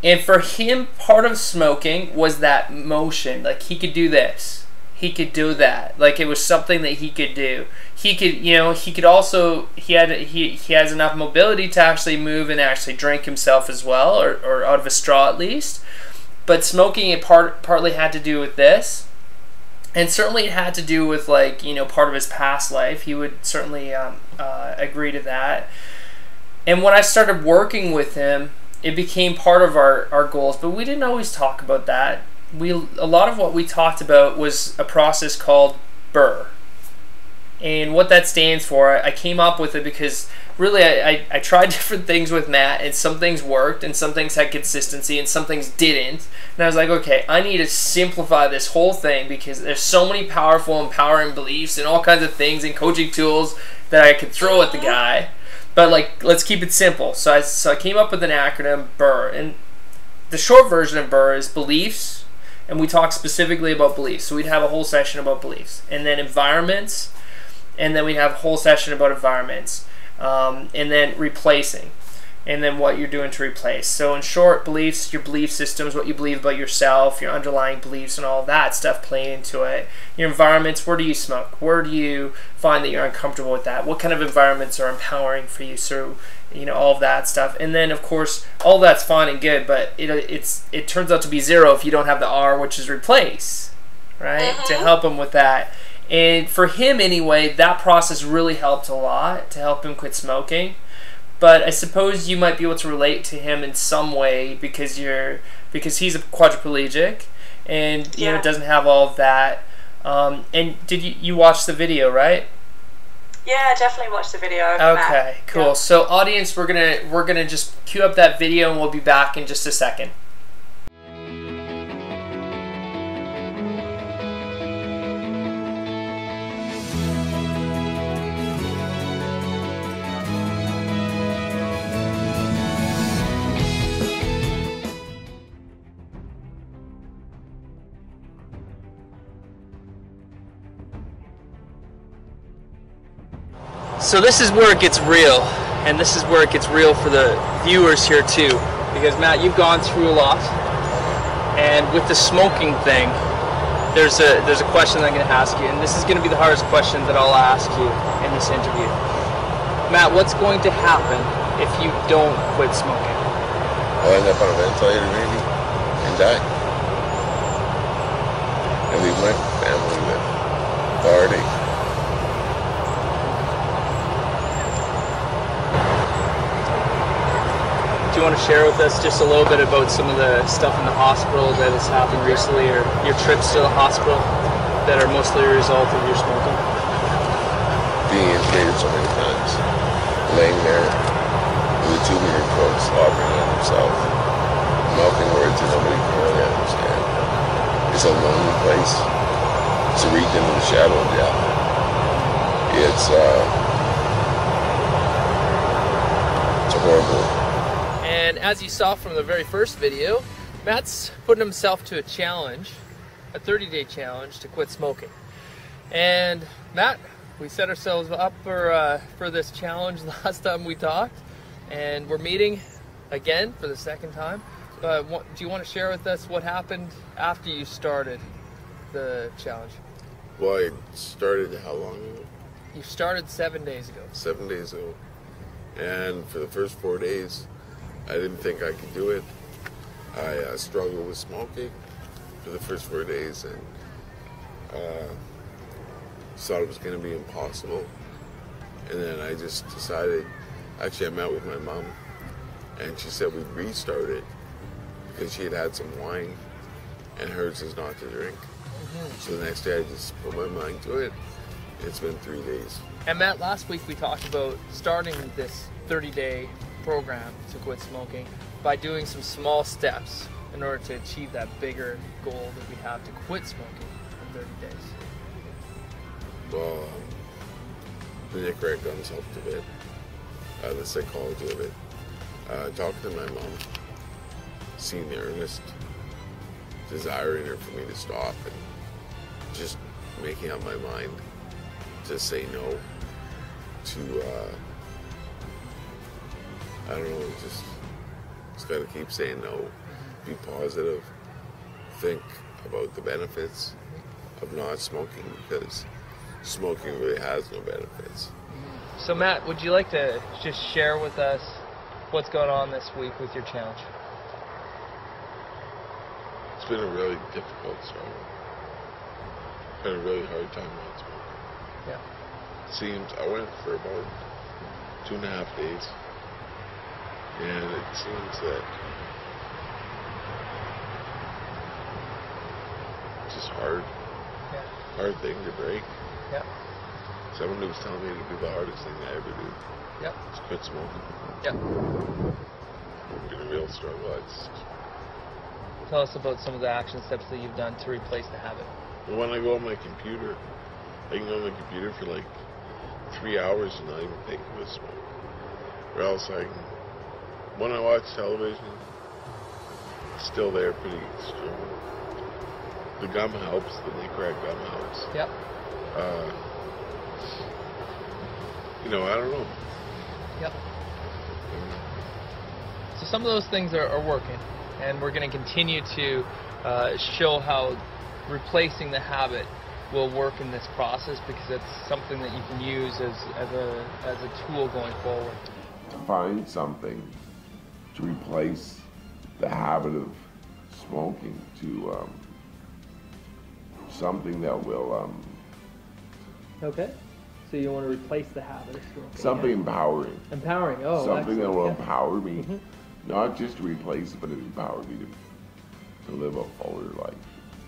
and for him, part of smoking was that motion. Like, he could do this, he could do that. Like, it was something that he could do. He could, he could also, he has enough mobility to actually move and actually drink himself as well, or out of a straw at least. But smoking, it partly had to do with this, and certainly it had to do with, like, part of his past life. He would certainly agree to that. And when I started working with him, it became part of our goals, but we didn't always talk about that. A lot of what we talked about was a process called BRR. And what that stands for, I came up with it because really I tried different things with Matt, and some things worked and some things had consistency and some things didn't. And I was like, okay, I need to simplify this whole thing because there's so many powerful, empowering beliefs and all kinds of things and coaching tools that I could throw at the guy. But, like, let's keep it simple. So I came up with an acronym, BRR. And the short version of BRR is beliefs, and we talk specifically about beliefs. So we'd have a whole session about beliefs. And then environments, and then we'd have a whole session about environments. And then replacing, and then what you're doing to replace. So in short, beliefs, your belief systems, what you believe about yourself, your underlying beliefs, and all that stuff play into it. Your environments, where do you smoke? Where do you find that you're uncomfortable with that? What kind of environments are empowering for you? So, all of that stuff. And then, of course, all that's fine and good, but it turns out to be zero if you don't have the R, which is replace, right? To help them with that. And for him, anyway, that process really helped a lot to help him quit smoking. But I suppose you might be able to relate to him in some way because he's a quadriplegic and doesn't have all of that. And did you watch the video, right? Yeah, I definitely watched the video. Okay, cool. Yeah. So audience, we're gonna just cue up that video and we'll be back in just a second. So this is where it gets real. And this is where it gets real for the viewers here too. Because Matt, you've gone through a lot. And with the smoking thing, there's a question I'm going to ask you. And this is going to be the hardest question that I'll ask you in this interview. Matt, what's going to happen if you don't quit smoking? I'll end up on a ventilator maybe and die. And leave my family with the heartache. Do you want to share with us just a little bit about some of the stuff in the hospital that has happened recently, or your trips to the hospital that are mostly a result of your smoking? Being intubated so many times, laying there with a tube in your throat, slobbering on himself, mouthing words that nobody can really understand. It's a lonely place. It's a region of the shadow of death. It's a horrible. And as you saw from the very first video, Matt's putting himself to a challenge, a 30-day challenge to quit smoking. And Matt, we set ourselves up for this challenge last time we talked, and we're meeting again for the second time. Do you want to share with us what happened after you started the challenge? Well, I started how long ago? You started 7 days ago. 7 days ago. And for the first 4 days, I didn't think I could do it. I struggled with smoking for the first 4 days and thought it was going to be impossible. And then I just decided, actually I met with my mom and she said we'd restart it because she had had some wine and hers is not to drink. So the next day I just put my mind to it. It's been 3 days. And Matt, last week we talked about starting this 30-day program to quit smoking by doing some small steps in order to achieve that bigger goal that we have to quit smoking in 30 days. Well, the Nicaragua guns helped a bit, the psychology of it. Talking to my mom, seeing the earnest desire in her for me to stop and just making up my mind to say no to, I don't know, just gotta keep saying no, be positive, think about the benefits of not smoking because smoking really has no benefits. So Matt, would you like to just share with us what's going on this week with your challenge? It's been a really difficult struggle. It's been a really hard time not smoking. Yeah. Seems I went for about 2.5 days, and it seems that it's just hard thing to break. Yeah. Someone was telling me to do the hardest thing I ever do. Yep. It's quit smoking. Yep. It's been a real struggle. Tell us about some of the action steps that you've done to replace the habit. When I go on my computer, I can go on my computer for like 3 hours and not even think of a smoke. Or else when I watch television, it's still there pretty strong. The gum helps, the Nicaragua gum helps. Yep. I don't know. Yep. So some of those things are working, and we're going to continue to show how replacing the habit will work in this process because it's something that you can use as a tool going forward. To find something to replace the habit of smoking, to something that will Okay. So you want to replace the habit of smoking? something empowering. Empowering. Oh, Something that will excellent. empower me, not just to replace it, but empower me to live a fuller life.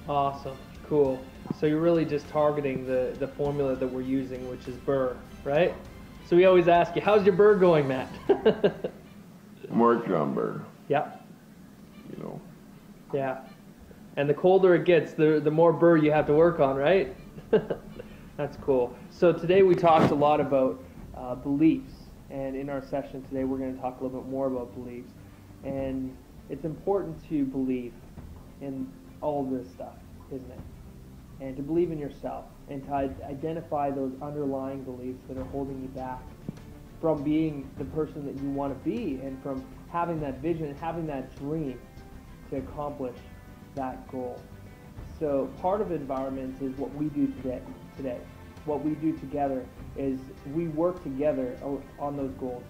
Awesome. Cool. So you're really just targeting the formula that we're using, which is burr, right? So we always ask you, how's your burr going, Matt? I'm working on burr, Yep. Yeah. And the colder it gets, the more burr you have to work on, right? That's cool. So today we talked a lot about beliefs, and in our session today we're going to talk a little bit more about beliefs. And it's important to believe in all this stuff, isn't it? And to believe in yourself, and to identify those underlying beliefs that are holding you back from being the person that you want to be, and from having that vision, having that dream to accomplish that goal. So part of environments is what we do today. What we do together is we work together on those goals.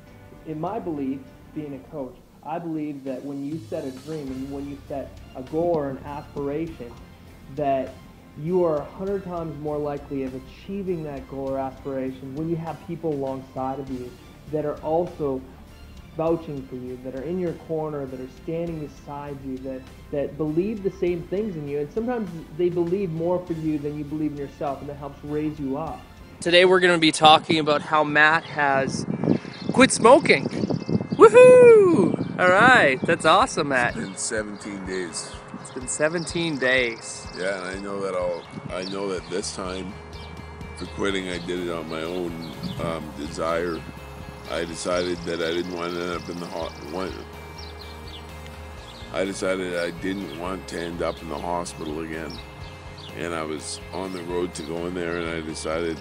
In my belief, being a coach, I believe that when you set a dream and when you set a goal or an aspiration, that you are 100 times more likely of achieving that goal or aspiration when you have people alongside of you that are also vouching for you, that are in your corner, that are standing beside you, that believe the same things in you. And sometimes they believe more for you than you believe in yourself, and that helps raise you up. Today we're going to be talking about how Matt has quit smoking. Woohoo! All right, that's awesome, Matt. It's been 17 days. It's been 17 days. Yeah, and I know that this time for quitting, I did it on my own desire. I decided that I didn't want to end up in the I decided I didn't want to end up in the hospital again, and I was on the road to go in there, and I decided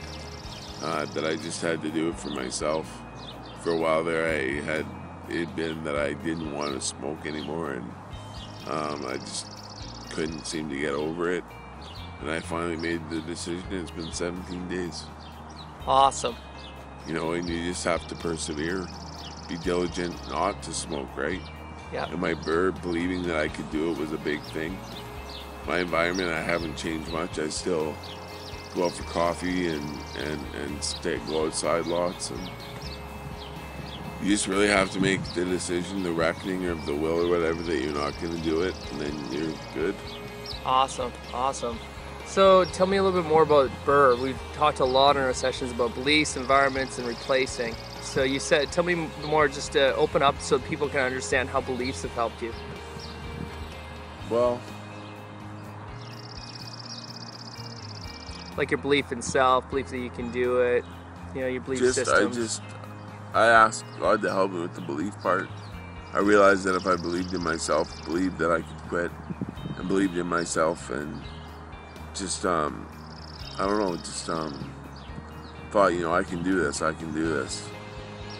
that I just had to do it for myself. For a while there, I had it been that I didn't want to smoke anymore, and I just couldn't seem to get over it, and I finally made the decision. It's been 17 days. Awesome. You know, and you just have to persevere, be diligent not to smoke, right? Yeah. And my believing that I could do it was a big thing. My environment, I haven't changed much. I still go out for coffee and go outside lots, and you just really have to make the decision, the reckoning of the will or whatever, that you're not going to do it, and then you're good. Awesome, awesome. So tell me a little bit more about Burr. We've talked a lot in our sessions about beliefs, environments, and replacing. So you said, tell me more, just to open up so people can understand how beliefs have helped you. Well, like your belief in self, belief that you can do it, you know, your belief systems. I asked God to help me with the belief part. I realized that if I believed in myself, believed that I could quit, and believed in myself, and just, I don't know, just thought, you know, I can do this,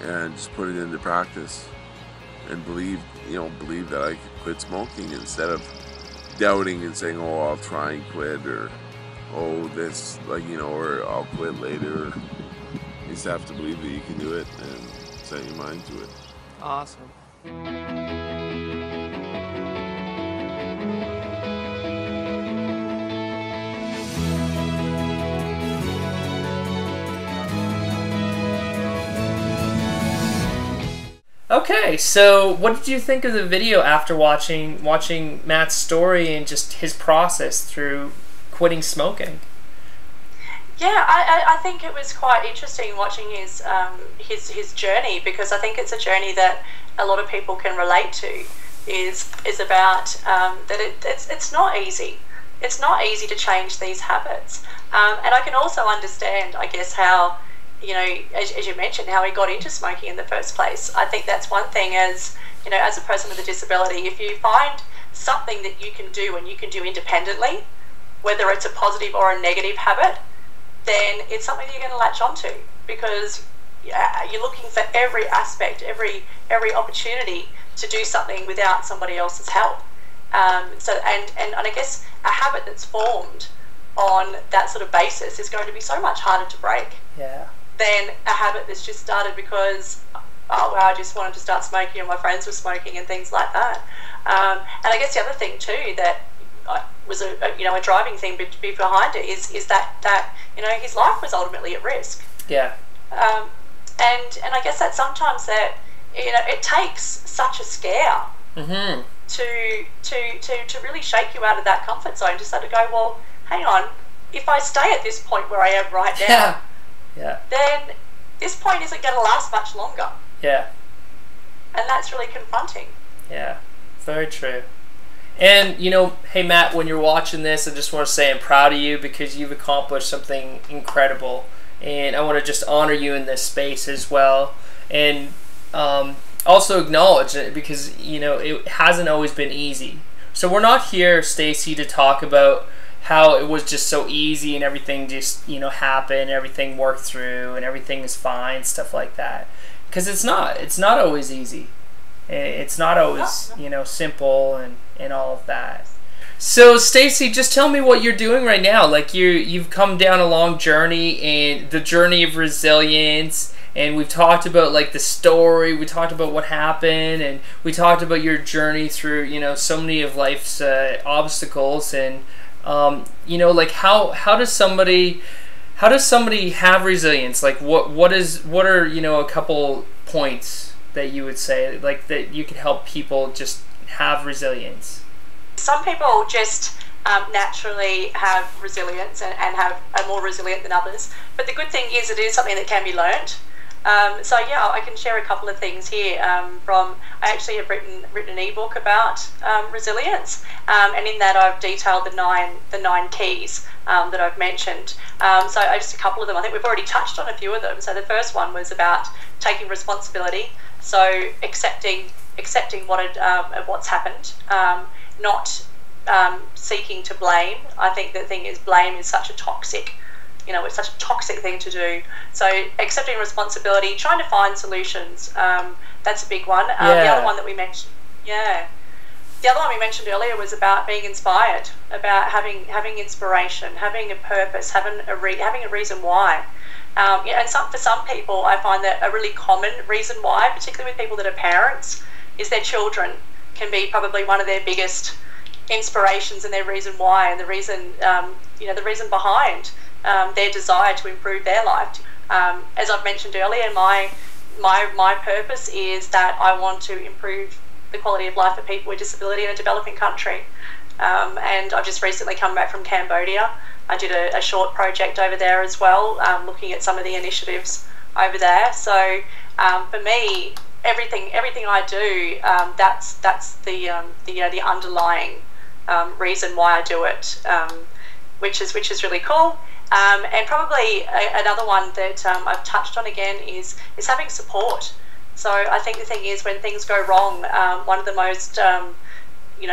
and just put it into practice, and believe that I could quit smoking instead of doubting and saying, oh, I'll try and quit, or oh, this, like, you know, or I'll quit later. You just have to believe that you can do it and set your mind to it. Awesome. Okay, so what did you think of the video after watching Matt's story and just his process through quitting smoking? Yeah, I think it was quite interesting watching his journey, because I think it's a journey that a lot of people can relate to. Is about that it's not easy. It's not easy to change these habits, and I can also understand, I guess, how, you know, as you mentioned, how he got into smoking in the first place. I think that's one thing, as you know, as a person with a disability, if you find something that you can do and you can do independently, whether it's a positive or a negative habit, then it's something that you're going to latch onto, because you're looking for every aspect, every opportunity to do something without somebody else's help. So I guess a habit that's formed on that sort of basis is going to be so much harder to break. Yeah. Than a habit that's just started because, oh wow, I just wanted to start smoking and my friends were smoking and things like that. And I guess the other thing too that was a driving thing behind it is that you know, his life was ultimately at risk. Yeah. And I guess that sometimes that, you know, it takes such a scare Mm-hmm. to really shake you out of that comfort zone, to sort of go, well, hang on, if I stay at this point where I am right now, then this point isn't going to last much longer. Yeah. And that's really confronting. Yeah, very true. And, you know, hey, Matt, when you're watching this, I just want to say I'm proud of you, because you've accomplished something incredible. And I want to just honor you in this space as well. And also acknowledge it, because, you know, it hasn't always been easy. So we're not here, Stacey, to talk about how it was just so easy and everything just, you know, happened, everything worked through and everything is fine, stuff like that. because it's not always easy. It's not always, you know, simple and all of that. So Stacey, just tell me what you're doing right now. Like you've come down a long journey, and the journey of resilience, and we've talked about like the story, we talked about what happened, and we talked about your journey through, you know, so many of life's obstacles, and you know, like how does somebody have resilience? Like what are, you know, a couple points that you would say like that you could help people just have resilience? Some people just naturally have resilience and are more resilient than others. But the good thing is it is something that can be learned. So yeah, I can share a couple of things here. I actually have written an ebook about resilience, and in that I've detailed the nine keys that I've mentioned. So just a couple of them. I think we've already touched on a few of them. So the first one was about taking responsibility. So accepting what's happened. Not seeking to blame. I think the thing is, blame is such a toxic, you know, it's such a toxic thing to do. So accepting responsibility, trying to find solutions. That's a big one. The other one that we mentioned, the other one we mentioned earlier was about being inspired, about having inspiration, having a purpose, having a reason why. And for some people, I find that a really common reason why, particularly with people that are parents, is their children can be probably one of their biggest inspirations and their reason why, and the reason the reason behind their desire to improve their life. As I've mentioned earlier, my purpose is that I want to improve the quality of life for people with disability in a developing country. And I've just recently come back from Cambodia. I did a short project over there as well, looking at some of the initiatives over there. So for me, everything I do, that's the underlying reason why I do it, which is really cool. And probably another one that I've touched on again is having support. So I think the thing is, when things go wrong, one of the most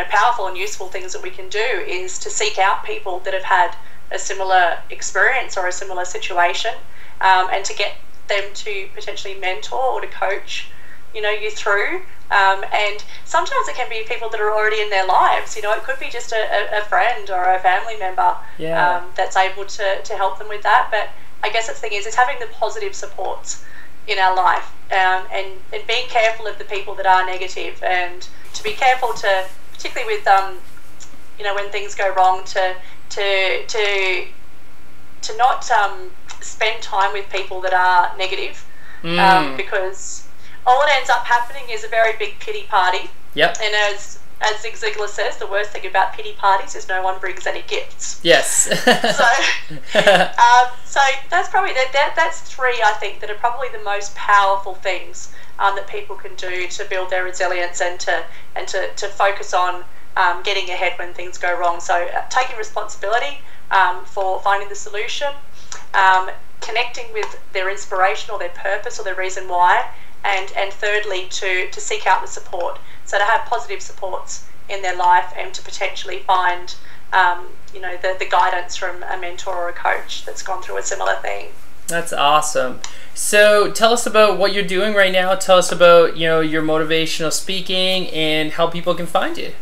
powerful and useful things that we can do is to seek out people that have had a similar experience or a similar situation, and to get them to potentially mentor or to coach you through. And sometimes it can be people that are already in their lives. It could be just a friend or a family member that's able to help them with that. But I guess the thing is having the positive supports in our life, and being careful of the people that are negative, and to be careful to, particularly with when things go wrong, to not spend time with people that are negative, because all that ends up happening is a very big pity party. Yep. And as Zig Ziglar says, the worst thing about pity parties is no one brings any gifts. Yes. So that's probably that's three, I think, that are probably the most powerful things that people can do to build their resilience and to focus on getting ahead when things go wrong. So taking responsibility for finding the solution, connecting with their inspiration or their purpose or their reason why, and thirdly, to seek out the support. So to have positive supports in their life, and to potentially find the guidance from a mentor or a coach that's gone through a similar thing. That's awesome. So tell us about what you're doing right now. Tell us about your motivational speaking and how people can find you.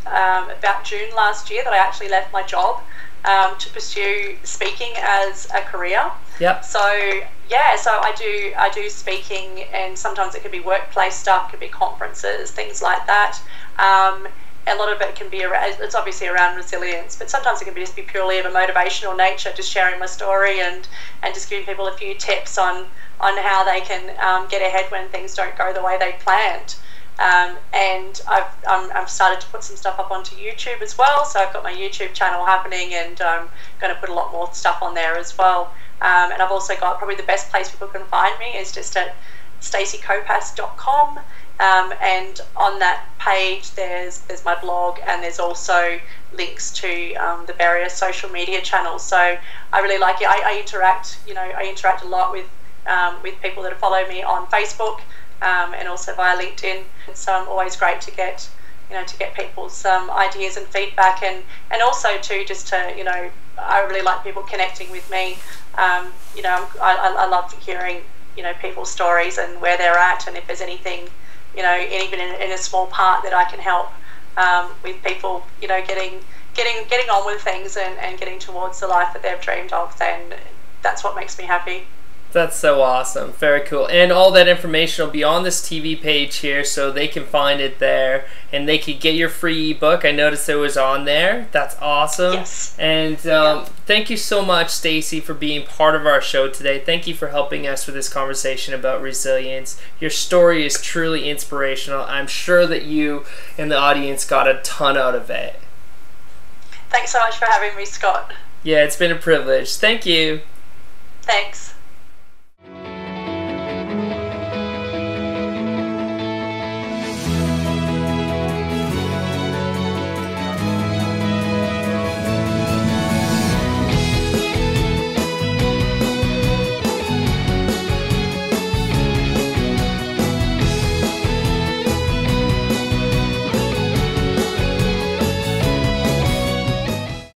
About June last year that I actually left my job to pursue speaking as a career. Yep. So I do speaking, and sometimes it could be workplace stuff, could be conferences, things like that. A lot of it can be it's obviously around resilience, but sometimes it can just be purely of a motivational nature, just sharing my story and just giving people a few tips on how they can get ahead when things don't go the way they planned. And I've started to put some stuff up onto YouTube as well. So I've got my YouTube channel happening, and I'm going to put a lot more stuff on there as well. And I've also got, probably the best place people can find me is just at staceycopas.com. And on that page there's my blog, and there's also links to the various social media channels. So I really like it. I interact a lot with people that follow me on Facebook, and also via LinkedIn. And so I'm always great to get people's ideas and feedback, and also I really like people connecting with me. I love hearing you know, people's stories and where they're at, and if there's anything, you know, even in a small part that I can help with people, you know, getting on with things and getting towards the life that they've dreamed of, then that's what makes me happy. That's so awesome. Very cool. And all that information will be on this TV page here, so they can find it there, and they could get your free ebook. I noticed it was on there. That's awesome. Yes. And thank you so much, Stacey, for being part of our show today. Thank you for helping us with this conversation about resilience. Your story is truly inspirational. I'm sure that you and the audience got a ton out of it. Thanks so much for having me, Scott. Yeah, it's been a privilege. Thank you. Thanks.